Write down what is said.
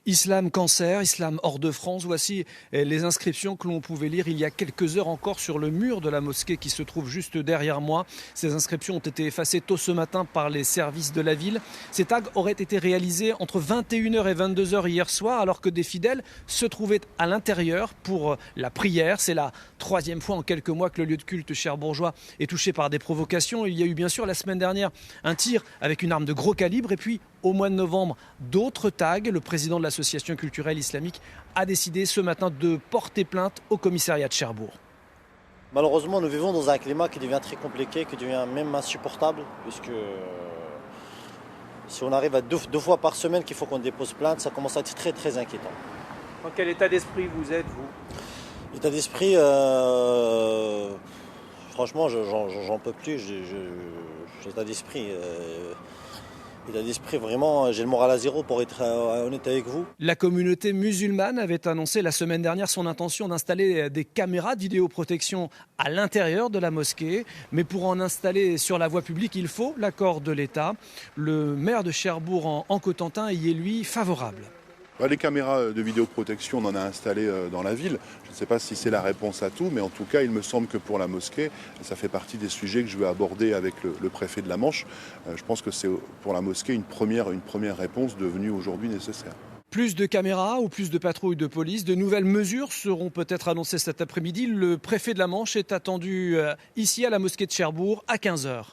Islam cancer, islam hors de France, voici les inscriptions que l'on pouvait lire il y a quelques heures encore sur le mur de la mosquée qui se trouve juste derrière moi. Ces inscriptions ont été effacées tôt ce matin par les services de la ville. Ces tags auraient été réalisés entre 21h et 22h hier soir alors que des fidèles se trouvaient à l'intérieur pour la prière. C'est la troisième fois en quelques mois que le lieu de culte cherbourgeois est touché par des provocations. Il y a eu bien sûr la semaine dernière un tir avec une arme de gros calibre et puis au mois de novembre d'autres tags. Le président de l'association culturelle islamique a décidé ce matin de porter plainte au commissariat de Cherbourg. Malheureusement, nous vivons dans un climat qui devient très compliqué, qui devient même insupportable, puisque si on arrive à deux fois par semaine qu'il faut qu'on dépose plainte, ça commence à être très très inquiétant. Dans quel état d'esprit vous êtes, vous ? L'état d'esprit, franchement, j'en peux plus. L'état d'esprit, vraiment, j'ai le moral à zéro pour être honnête avec vous. La communauté musulmane avait annoncé la semaine dernière son intention d'installer des caméras de vidéoprotection à l'intérieur de la mosquée. Mais pour en installer sur la voie publique, il faut l'accord de l'État. Le maire de Cherbourg en Cotentin y est, lui, favorable. Les caméras de vidéoprotection, on en a installé dans la ville. Je ne sais pas si c'est la réponse à tout, mais en tout cas, il me semble que pour la mosquée, ça fait partie des sujets que je vais aborder avec le préfet de la Manche. Je pense que c'est pour la mosquée une première réponse devenue aujourd'hui nécessaire. Plus de caméras ou plus de patrouilles de police, de nouvelles mesures seront peut-être annoncées cet après-midi. Le préfet de la Manche est attendu ici à la mosquée de Cherbourg à 15h.